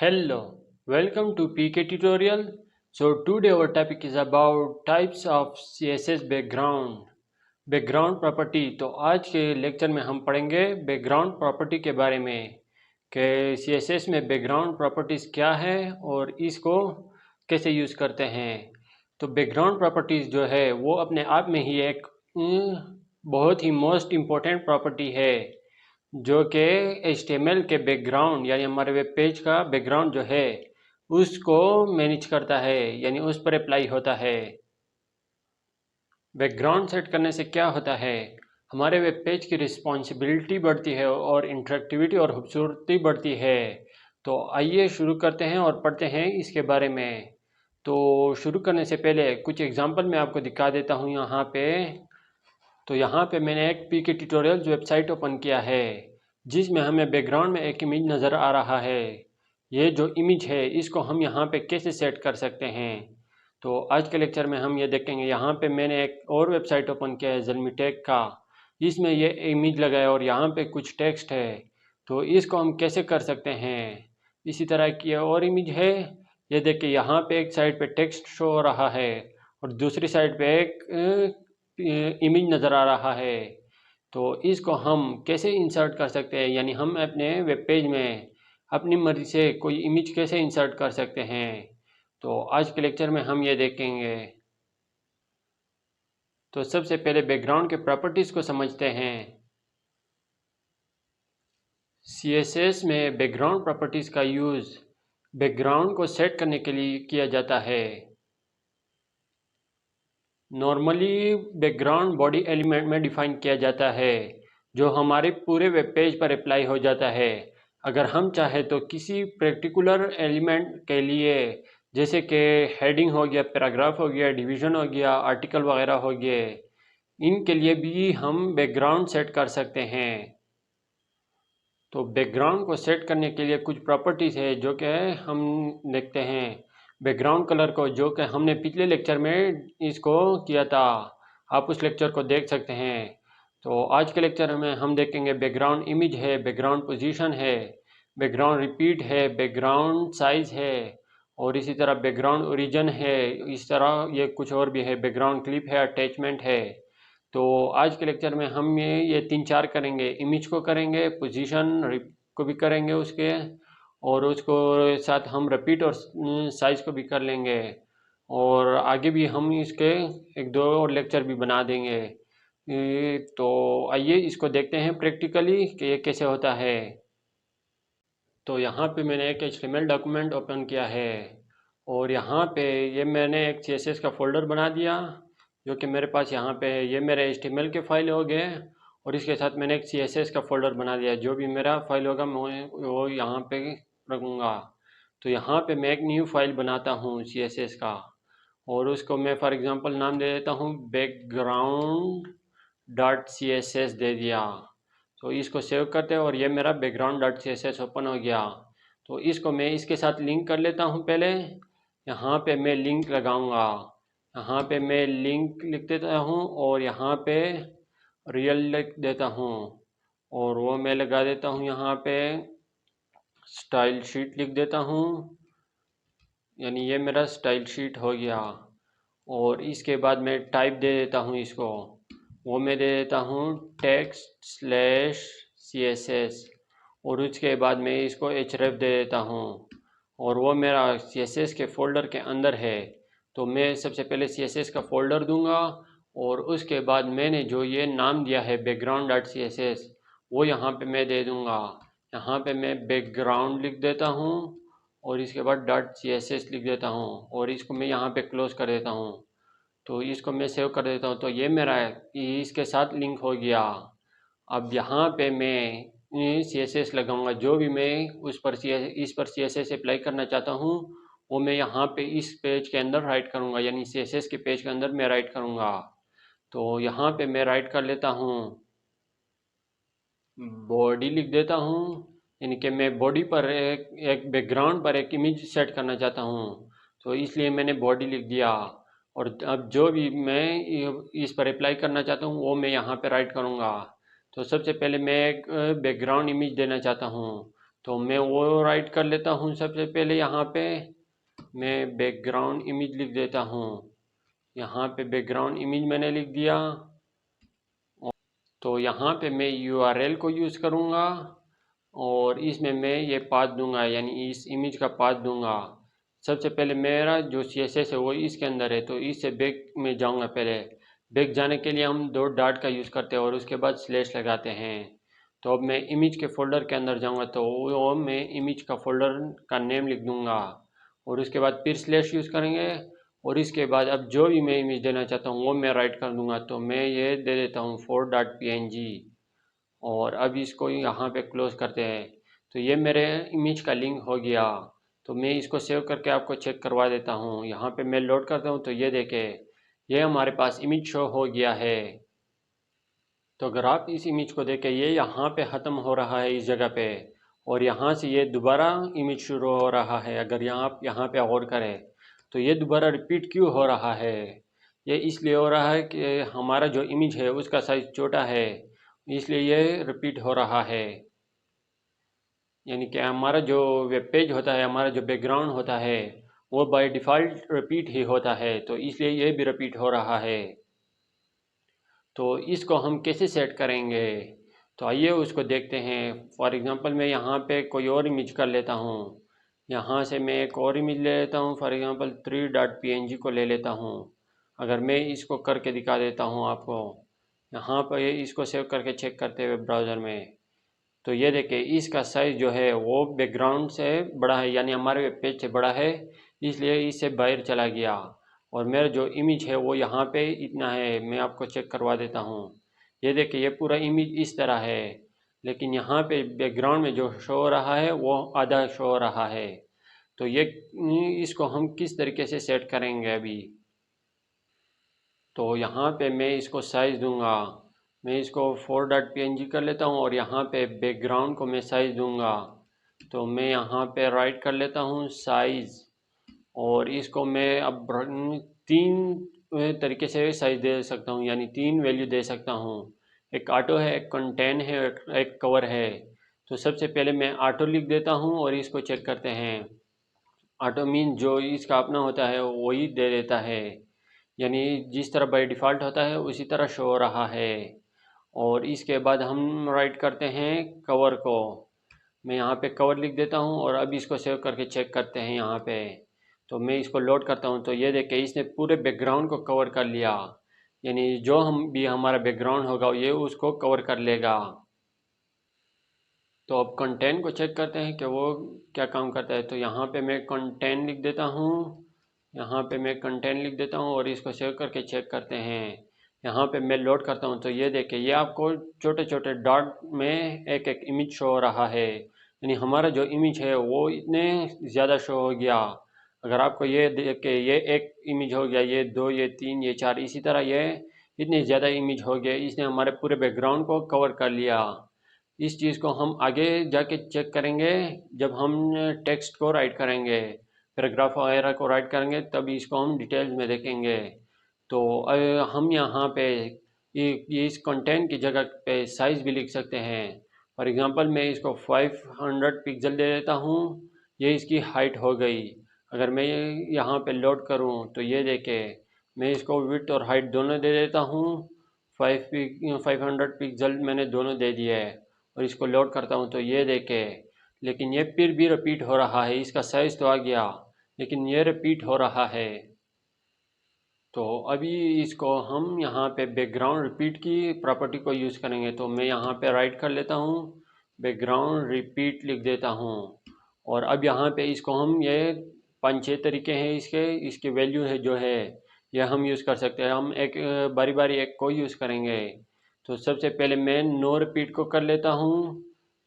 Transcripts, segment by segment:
Hello, welcome to PK tutorial. So today our topic is about types of CSS background property. तो आज के lecture में हम पढ़ेंगे बैकग्राउंड प्रॉपर्टी के बारे में कि CSS में बैकग्राउंड प्रॉपर्टीज़ क्या है और इसको कैसे यूज़ करते हैं। तो बैकग्राउंड प्रॉपर्टीज़ जो है वो अपने आप में ही एक बहुत ही मोस्ट इम्पोर्टेंट प्रॉपर्टी है जो कि HTML के बैकग्राउंड यानी हमारे वेब पेज का बैकग्राउंड जो है उसको मैनेज करता है, यानी उस पर अप्लाई होता है। बैकग्राउंड सेट करने से क्या होता है, हमारे वेब पेज की रिस्पॉन्सिबिलिटी बढ़ती है और इंटरेक्टिविटी और खूबसूरती बढ़ती है। तो आइए शुरू करते हैं और पढ़ते हैं इसके बारे में। तो शुरू करने से पहले कुछ एग्जांपल मैं आपको दिखा देता हूँ यहाँ पे। तो यहाँ पे मैंने एक PK ट्यूटोरियल वेबसाइट ओपन किया है जिसमें हमें बैकग्राउंड में एक इमेज नज़र आ रहा है। ये जो इमेज है इसको हम यहाँ पे कैसे सेट कर सकते हैं, तो आज के लेक्चर में हम ये देखेंगे। यहाँ पे मैंने एक और वेबसाइट ओपन किया है ज़ल्मीटेक का, इसमें ये इमेज लगाया और यहाँ पे कुछ टेक्स्ट है। तो इसको हम कैसे कर सकते हैं। इसी तरह की और इमेज है, ये देखिए यहाँ पे एक साइड पे टेक्स्ट शो हो रहा है और दूसरी साइड पे एक इमेज नज़र आ रहा है। तो इसको हम कैसे इंसर्ट कर सकते हैं, यानी हम अपने वेब पेज में अपनी मर्ज़ी से कोई इमेज कैसे इंसर्ट कर सकते हैं। तो आज के लेक्चर में हम ये देखेंगे। तो सबसे पहले बैकग्राउंड के प्रॉपर्टीज़ को समझते हैं। CSS में बैकग्राउंड प्रॉपर्टीज़ का यूज़ बैकग्राउंड को सेट करने के लिए किया जाता है। नॉर्मली बैकग्राउंड बॉडी एलिमेंट में डिफ़ाइन किया जाता है जो हमारे पूरे वेब पेज पर अप्लाई हो जाता है। अगर हम चाहें तो किसी पर्टिकुलर एलिमेंट के लिए, जैसे कि हेडिंग हो गया, पैराग्राफ हो गया, डिवीज़न हो गया, आर्टिकल वगैरह हो गए, इनके लिए भी हम बैकग्राउंड सेट कर सकते हैं। तो बैकग्राउंड को सेट करने के लिए कुछ प्रॉपर्टीज़ है जो कि हम देखते हैं। बैकग्राउंड कलर को, जो कि हमने पिछले लेक्चर में इसको किया था, आप उस लेक्चर को देख सकते हैं। तो आज के लेक्चर में हम देखेंगे बैकग्राउंड इमेज है, बैकग्राउंड पोजीशन है, बैकग्राउंड रिपीट है, बैकग्राउंड साइज़ है और इसी तरह बैकग्राउंड ओरिजिन है। इस तरह ये कुछ और भी है, बैकग्राउंड क्लिप है, अटैचमेंट है। तो आज के लेक्चर में हम ये 3-4 करेंगे। इमेज को करेंगे, पोजीशन को भी करेंगे उसके, और उसको साथ हम रिपीट और साइज़ को भी कर लेंगे। और आगे भी हम इसके 1-2 और लेक्चर भी बना देंगे। तो आइए इसको देखते हैं प्रैक्टिकली कि ये कैसे होता है। तो यहाँ पे मैंने एक HTML डॉक्यूमेंट ओपन किया है और यहाँ पे ये मैंने एक CSS का फ़ोल्डर बना दिया जो कि मेरे पास यहाँ पे है। ये मेरे HTML के फाइल हो गए और इसके साथ मैंने एक CSS का फ़ोल्डर बना दिया। जो भी मेरा फाइल होगा मैं वो यहाँ पे रखूँगा। तो यहाँ पे मैं एक न्यू फाइल बनाता हूँ CSS का और उसको मैं फॉर एग्ज़ाम्पल नाम दे देता हूँ background.css दे दिया। तो इसको सेव करते हैं और ये मेरा background.css ओपन हो गया। तो इसको मैं इसके साथ लिंक कर लेता हूँ। पहले यहाँ पे मैं लिंक लगाऊंगा, यहाँ पे मैं लिंक लिख देता हूँ और यहाँ पे रियल लिख देता हूँ और वो मैं लगा देता हूँ। यहाँ पे स्टाइल शीट लिख देता हूँ, यानी ये मेरा स्टाइल शीट हो गया। और इसके बाद मैं टाइप दे देता हूँ इसको, वो मैं दे देता हूँ text/css और उसके बाद मैं इसको href दे देता हूँ और वो मेरा CSS के फ़ोल्डर के अंदर है। तो मैं सबसे पहले CSS का फ़ोल्डर दूंगा और उसके बाद मैंने जो ये नाम दिया है background.css वो यहाँ पे मैं दे दूंगा। यहाँ पे मैं बैकग्राउंड लिख देता हूँ और इसके बाद .css लिख देता हूँ और इसको मैं यहाँ पे क्लोज़ कर देता हूँ। तो इसको मैं सेव कर देता हूँ। तो ये मेरा इसके साथ लिंक हो गया। अब यहाँ पे मैं CSS लगाऊंगा, जो भी मैं उस पर इस पर CSS अप्लाई करना चाहता हूँ वो मैं यहाँ पे इस पेज के अंदर राइट करूँगा, यानी CSS के पेज के अंदर मैं राइट करूँगा। तो यहाँ पे मैं राइट कर लेता हूँ, बॉडी लिख देता हूँ, यानी कि मैं बॉडी पर एक बैकग्राउंड पर एक इमेज सेट करना चाहता हूँ, तो इसलिए मैंने बॉडी लिख दिया। और अब जो भी मैं इस पर अप्लाई करना चाहता हूँ वो मैं यहाँ पे राइट करूँगा। तो सबसे पहले मैं एक बैकग्राउंड इमेज देना चाहता हूँ, तो मैं वो राइट कर लेता हूँ। सबसे पहले यहाँ पे मैं बैकग्राउंड इमेज लिख देता हूँ। यहाँ पे बैकग्राउंड इमेज मैंने लिख दिया। तो यहाँ पे मैं URL को यूज़ करूँगा और इसमें मैं ये पाथ दूंगा, यानी इस इमेज का पाथ दूंगा। सबसे पहले मेरा जो CSS है वो इसके अंदर है, तो इससे बैक में जाऊंगा। पहले बैक जाने के लिए हम 2 डॉट का यूज़ करते हैं और उसके बाद स्लैश लगाते हैं। तो अब मैं इमेज के फोल्डर के अंदर जाऊंगा, तो वो मैं इमेज का फोल्डर का नेम लिख दूंगा और उसके बाद फिर स्लैश यूज़ करेंगे और इसके बाद अब जो भी मैं इमेज देना चाहता हूँ वो मैं राइट कर दूंगा। तो मैं ये दे देता हूँ 4.png और अब इसको यहाँ पे क्लोज करते हैं। तो ये मेरे इमेज का लिंक हो गया। तो मैं इसको सेव करके आपको चेक करवा देता हूँ। यहाँ पे मैं लोड करता हूँ तो ये देखें, ये हमारे पास इमेज शो हो गया है। तो अगर आप इस इमेज को देखें, ये यहाँ पे ख़त्म हो रहा है इस जगह पे और यहाँ से ये दोबारा इमेज शुरू हो रहा है। अगर आप यहाँ पे गौर करें तो ये दोबारा रिपीट क्यों हो रहा है? ये इसलिए हो रहा है कि हमारा जो इमेज है उसका साइज़ छोटा है, इसलिए ये रिपीट हो रहा है। यानी कि हमारा जो वेब पेज होता है, हमारा जो बैकग्राउंड होता है वो बाय डिफ़ॉल्ट रिपीट ही होता है, तो इसलिए ये भी रिपीट हो रहा है। तो इसको हम कैसे सेट करेंगे? तो आइए उसको देखते हैं। फॉर एग्ज़ाम्पल मैं यहाँ पे कोई और इमेज कर लेता हूँ। यहाँ से मैं एक और इमेज ले लेता हूँ, फॉर एग्ज़ाम्पल 3.png को ले लेता हूँ। अगर मैं इसको करके दिखा देता हूँ आपको, यहाँ पर इसको सेव करके चेक करते हुए ब्राउज़र में, तो ये देखिए इसका साइज़ जो है वो बैकग्राउंड से बड़ा है, यानी हमारे वेब पेज से बड़ा है, इसलिए इससे बाहर चला गया। और मेरा जो इमेज है वो यहाँ पे इतना है। मैं आपको चेक करवा देता हूँ। ये देखिए ये पूरा इमेज इस तरह है, लेकिन यहाँ पे बैकग्राउंड में जो शो हो रहा है वो आधा शो हो रहा है। तो ये इसको हम किस तरीके से सेट करेंगे अभी? तो यहाँ पे मैं इसको साइज़ दूंगा। मैं इसको 4.png कर लेता हूँ और यहाँ पे बैकग्राउंड को मैं साइज़ दूंगा। तो मैं यहाँ पे राइट कर लेता हूँ साइज़ और इसको मैं अब 3 तरीके से साइज़ दे सकता हूँ, यानी 3 वैल्यू दे सकता हूँ। एक ऑटो है, एक कंटेन है, एक कवर है। तो सबसे पहले मैं ऑटो लिख देता हूँ और इसको चेक करते हैं। ऑटो मीन जो इसका अपना होता है वही दे देता है, यानी जिस तरह बाई डिफ़ॉल्ट होता है उसी तरह शो हो रहा है। और इसके बाद हम राइट करते हैं कवर को। मैं यहाँ पे कवर लिख देता हूँ और अब इसको सेव करके चेक करते हैं यहाँ पे। तो मैं इसको लोड करता हूँ तो ये देखिए इसने पूरे बैकग्राउंड को कवर कर लिया, यानी जो हम भी हमारा बैकग्राउंड होगा ये उसको कवर कर लेगा। तो अब कंटेंट को चेक करते हैं कि वो क्या काम करता है। तो यहाँ पे मैं कंटेंट लिख देता हूँ, यहाँ पे मैं कंटेंट लिख देता हूँ और इसको सेव करके चेक करते हैं। यहाँ पे मैं लोड करता हूँ तो ये देखिए ये आपको छोटे छोटे डॉट में एक एक इमेज शो हो रहा है, यानी हमारा जो इमेज है वो इतने ज़्यादा शो हो गया। अगर आपको ये देख के ये एक इमेज हो गया, ये 2, ये 3, ये 4, इसी तरह ये इतने ज़्यादा इमेज हो गए, इसने हमारे पूरे बैकग्राउंड को कवर कर लिया। इस चीज़ को हम आगे जाके चेक करेंगे जब हम टेक्स्ट को राइट करेंगे, पैराग्राफ वगैरह को राइट करेंगे, तब इसको हम डिटेल्स में देखेंगे। तो हम यहाँ पे ये इस कंटेंट की जगह पे साइज़ भी लिख सकते हैं। फॉर एग्ज़ाम्पल मैं इसको 500 पिक्सल दे देता हूँ, ये इसकी हाइट हो गई। अगर मैं यहाँ पे लोड करूँ तो ये देखे मैं इसको विड्थ और हाइट दोनों दे देता हूँ। 500 पिक्सल मैंने दोनों दे दिए है और इसको लोड करता हूँ तो ये देखे, लेकिन ये फिर भी रिपीट हो रहा है। इसका साइज़ तो आ गया लेकिन ये रिपीट हो रहा है। तो अभी इसको हम यहाँ पे बैकग्राउंड रिपीट की प्रॉपर्टी को यूज़ करेंगे। तो मैं यहाँ पे राइट कर लेता हूँ, बैकग्राउंड रिपीट लिख देता हूँ और अब यहाँ पे इसको हम ये 5-6 तरीके हैं इसके वैल्यू है जो है ये हम यूज़ कर सकते हैं। हम एक बारी बारी एक को यूज़ करेंगे। तो सबसे पहले मैं नो रिपीट को कर लेता हूँ,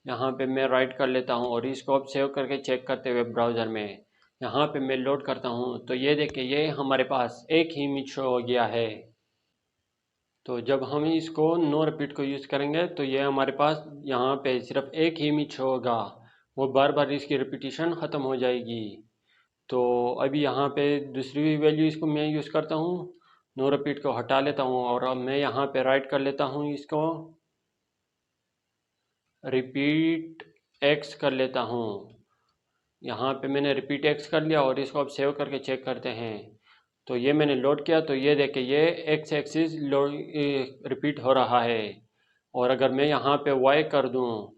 यहाँ पे मैं राइट कर लेता हूँ और इसको अब सेव करके चेक करते हुए ब्राउज़र में यहाँ पे मैं लोड करता हूँ तो ये देखिए ये हमारे पास एक ही इमेज शो हो गया है। तो जब हम इसको नो रिपीट को यूज़ करेंगे तो ये हमारे पास यहाँ पे सिर्फ एक ही इमेज शो होगा, वो बार बार इसकी रिपीटिशन ख़त्म हो जाएगी। तो अभी यहाँ पे दूसरी वैल्यू इसको मैं यूज़ करता हूँ, नो रिपीट को हटा लेता हूँ और अब मैं यहाँ पे राइट कर लेता हूँ इसको रिपीट एक्स कर लेता हूँ। यहाँ पे मैंने रिपीट एक्स कर लिया और इसको अब सेव करके चेक करते हैं। तो ये मैंने लोड किया तो ये देखे ये एक्स एक्सिस लोड रिपीट हो रहा है। और अगर मैं यहाँ पे वाई कर दूँ,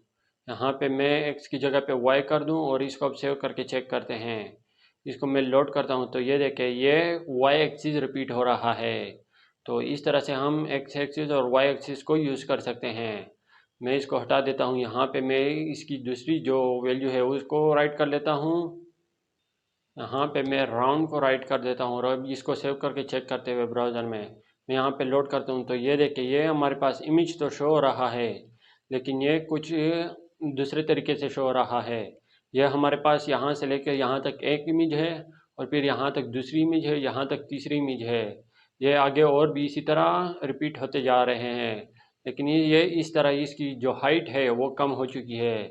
यहाँ पे मैं एक्स की जगह पे वाई कर दूँ और इसको अब सेव करके चेक करते हैं। इसको मैं लोड करता हूँ तो ये देखे ये वाई एक्सिस रिपीट हो रहा है। तो इस तरह से हम एक्स एक्सिस और वाई एक्सिस को यूज़ कर सकते हैं। मैं इसको हटा देता हूँ। यहाँ पे मैं इसकी दूसरी जो वैल्यू है उसको राइट कर लेता हूँ। यहाँ पे मैं राउंड को राइट कर देता हूँ और अब इसको सेव करके चेक करते हुए ब्राउज़र में मैं यहाँ पे लोड करता हूँ तो ये देखिए ये हमारे पास इमेज तो शो हो रहा है, लेकिन ये कुछ दूसरे तरीके से शो हो रहा है। यह हमारे पास यहाँ से लेकर यहाँ तक एक इमेज है और फिर यहाँ तक दूसरी इमेज है, यहाँ तक तीसरी इमेज है। ये आगे और भी इसी तरह रिपीट होते जा रहे हैं, लेकिन ये इस तरह इसकी जो हाइट है वो कम हो चुकी है।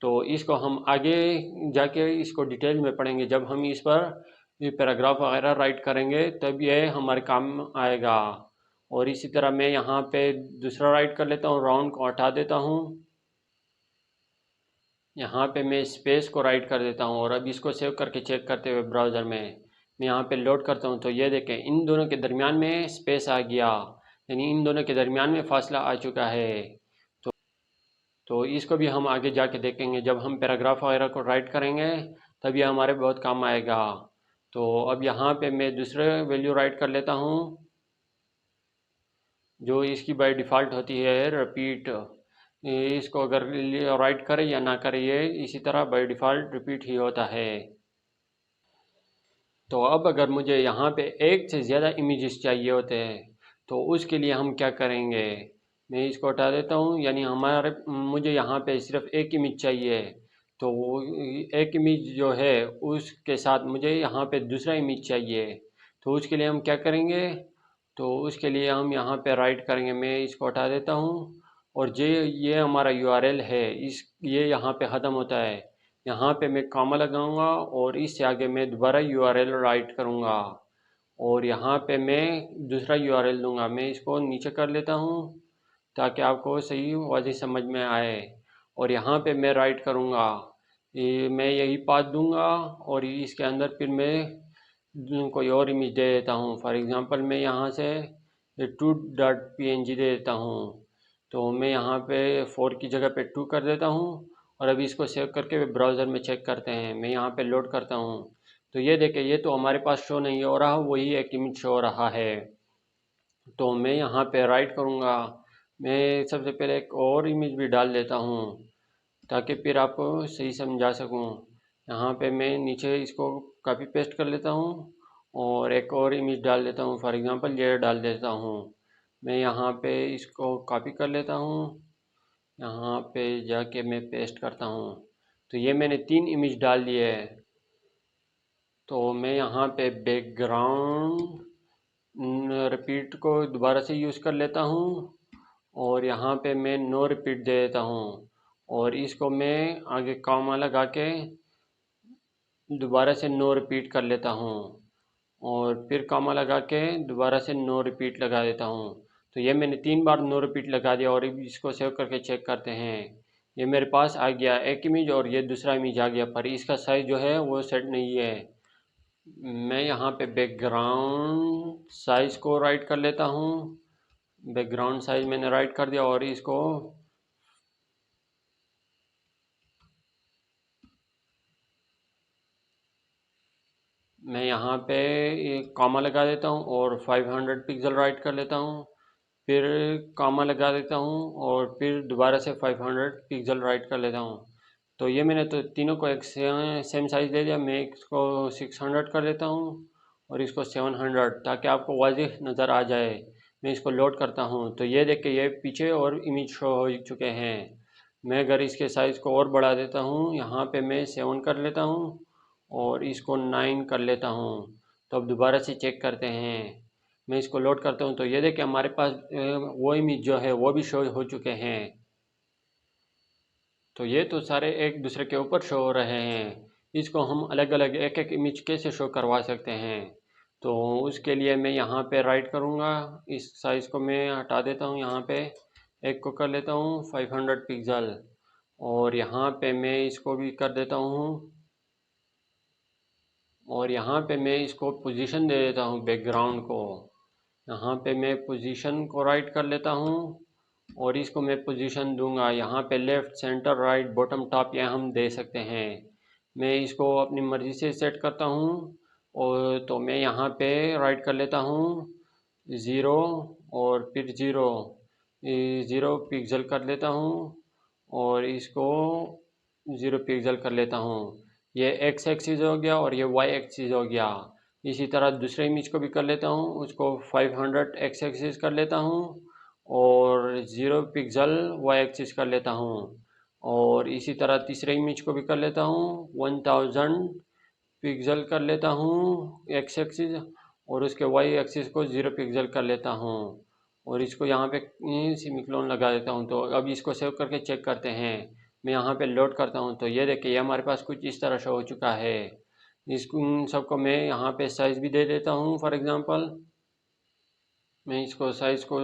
तो इसको हम आगे जाके इसको डिटेल में पढ़ेंगे। जब हम इस पर ये पैराग्राफ वगैरह राइट करेंगे तब ये हमारे काम आएगा। और इसी तरह मैं यहाँ पे दूसरा राइट कर लेता हूँ, राउंड को हटा देता हूँ। यहाँ पे मैं स्पेस को राइट कर देता हूँ और अब इसको सेव करके चेक करते हुए ब्राउज़र में मैं यहाँ पे लोड करता हूँ तो ये देखें इन दोनों के दरमियान में स्पेस आ गया, यानी इन दोनों के दरमियान में फासला आ चुका है। तो इसको भी हम आगे जाके देखेंगे। जब हम पैराग्राफ वगैरह को राइट करेंगे तब ये हमारे बहुत काम आएगा। तो अब यहाँ पे मैं दूसरे वैल्यू राइट कर लेता हूँ जो इसकी बाय डिफ़ॉल्ट होती है रिपीट। इसको अगर राइट करें या ना करें ये इसी तरह बाय डिफ़ॉल्ट रिपीट ही होता है। तो अब अगर मुझे यहाँ पे एक से ज़्यादा इमेजेस चाहिए होते हैं तो उसके लिए हम क्या करेंगे। मैं इसको हटा देता हूँ, यानी हमारे मुझे यहाँ पे सिर्फ एक इमेज चाहिए। तो वो एक इमेज जो है उसके साथ मुझे यहाँ पे दूसरा इमेज चाहिए। तो उसके लिए हम क्या करेंगे, तो उसके लिए हम यहाँ पे राइट करेंगे। मैं इसको हटा देता हूँ और ये हमारा यूआरएल है, इस ये यहाँ पे ख़त्म होता है। यहाँ पे मैं कॉमा लगाऊंगा और इससे आगे मैं दोबारा यूआरएल राइट करूँगा और यहाँ पे मैं दूसरा यूआरएल दूंगा। मैं इसको नीचे कर लेता हूँ ताकि आपको सही वाज़ेह समझ में आए। और यहाँ पे मैं राइट करूँगा, ये मैं यही पाथ दूंगा और इसके अंदर फिर मैं कोई और इमेज दे देता हूँ। फॉर एग्ज़ाम्पल मैं यहाँ से टू डॉट पी दे देता हूँ। तो मैं यहाँ पे 4 की जगह पे 2 कर देता हूँ और अभी इसको सेव करके ब्राउज़र में चेक करते हैं। मैं यहाँ पे लोड करता हूँ तो ये देखें ये तो हमारे पास शो नहीं हो रहा, वही एक इमेज शो हो रहा है। तो मैं यहाँ पे राइट करूँगा। मैं सबसे पहले एक और इमेज भी डाल देता हूँ ताकि फिर आपको सही समझा सकूँ। यहाँ पे मैं नीचे इसको कॉपी पेस्ट कर लेता हूँ और एक और इमेज डाल देता हूँ। फॉर एग्ज़ाम्पल ये डाल देता हूँ। मैं यहाँ पे इसको कॉपी कर लेता हूँ, यहाँ पे जाके मैं पेस्ट करता हूँ। तो ये मैंने 3 इमेज डाल लिए है। तो मैं यहाँ पे बैकग्राउंड रिपीट को दोबारा से यूज़ कर लेता हूँ और यहाँ पे मैं नो रिपीट दे देता हूँ और इसको मैं आगे कॉमा लगा के दोबारा से नो रिपीट कर लेता हूँ और फिर कॉमा लगा के दोबारा से नो रिपीट लगा देता हूँ। तो ये मैंने 3 बार नो रिपीट लगा दिया और इसको सेव करके चेक करते हैं। ये मेरे पास आ गया एक इमेज और ये दूसरा इमेज आ गया, पर इसका साइज़ जो है वो सेट नहीं है। मैं यहाँ पे बैकग्राउंड साइज़ को राइट कर लेता हूँ। बैकग्राउंड साइज़ मैंने राइट कर दिया और इसको मैं यहाँ पे एक कॉमा लगा देता हूँ और 500 पिक्सल राइट कर लेता हूँ। फिर कॉमा लगा देता हूँ और फिर दोबारा से 500 पिक्सल राइट कर लेता हूँ। तो ये मैंने तो तीनों को एक सेम साइज़ दे दिया। मैं इसको 600 कर देता हूँ और इसको 700 ताकि आपको वाज़ेह नज़र आ जाए। मैं इसको लोड करता हूँ तो ये देख के ये पीछे और इमेज शो हो चुके हैं। मैं अगर इसके साइज़ को और बढ़ा देता हूँ, यहाँ पे मैं 7 कर लेता हूँ और इसको 9 कर लेता हूँ। तो अब दोबारा से चेक करते हैं। मैं इसको लोड करता हूँ तो ये देखिए हमारे पास वो इमेज जो है वो भी शो हो चुके हैं। तो ये तो सारे एक दूसरे के ऊपर शो हो रहे हैं। इसको हम अलग अलग एक एक इमेज कैसे शो करवा सकते हैं, तो उसके लिए मैं यहाँ पे राइट करूँगा। इस साइज़ को मैं हटा देता हूँ, यहाँ पे एक को कर लेता हूँ 500 पिक्सल और यहाँ पे मैं इसको भी कर देता हूँ, और यहाँ पे मैं इसको पोजीशन दे देता हूँ बैकग्राउंड को। यहाँ पे मैं पोजीशन को राइट कर लेता हूँ और इसको मैं पोजीशन दूंगा यहाँ पे left, centre, right, bottom, top, ये हम दे सकते हैं। मैं इसको अपनी मर्ज़ी से सेट करता हूँ। और तो मैं यहाँ पे राइट कर लेता हूँ 0 और फिर 0 ज़ीरो पिक्सल कर लेता हूँ और इसको 0 पिक्सल कर लेता हूँ। ये एक्स एक्सिस हो गया और ये वाई एक्सिस हो गया। इसी तरह दूसरे इमेज को भी कर लेता हूँ, उसको 500 एक्स एक्सिस कर लेता हूँ और 0 पिक्सल वाई एक्सिस कर लेता हूँ। और इसी तरह तीसरे इमेज को भी कर लेता हूँ, 1000 पिक्सल कर लेता हूँ एक्स एक्सिस और उसके वाई एक्सिस को 0 पिक्सल कर लेता हूँ। और इसको यहाँ पे सेमीकोलन लगा देता हूँ। तो अब इसको सेव करके चेक करते हैं। मैं यहाँ पे लोड करता हूँ तो ये देखिए, ये हमारे पास कुछ इस तरह शो हो चुका है। इसको इन सबको मैं यहाँ पे साइज़ भी दे देता हूँ। फॉर एग्ज़ाम्पल मैं इसको साइज़ को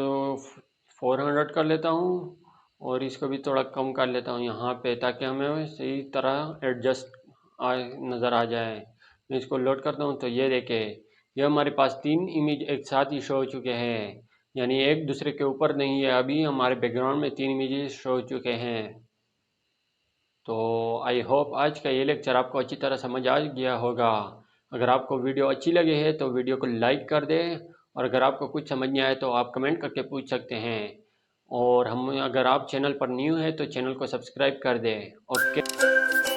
400 कर लेता हूँ और इसको भी थोड़ा कम कर लेता हूँ यहाँ पे, ताकि हमें सही तरह एडजस्ट नज़र आ जाए। मैं इसको लोड करता हूँ तो ये देखें, ये हमारे पास 3 इमेज एक साथ ही शो हो चुके हैं, यानी एक दूसरे के ऊपर नहीं है। अभी हमारे बैकग्राउंड में 3 इमेजेस शो हो चुके हैं। तो आई होप आज का ये लेक्चर आपको अच्छी तरह समझ आ गया होगा। अगर आपको वीडियो अच्छी लगी है तो वीडियो को लाइक कर दें, और अगर आपको कुछ समझ नहीं आए तो आप कमेंट करके पूछ सकते हैं। और हम अगर आप चैनल पर न्यू है तो चैनल को सब्सक्राइब कर दें। ओके।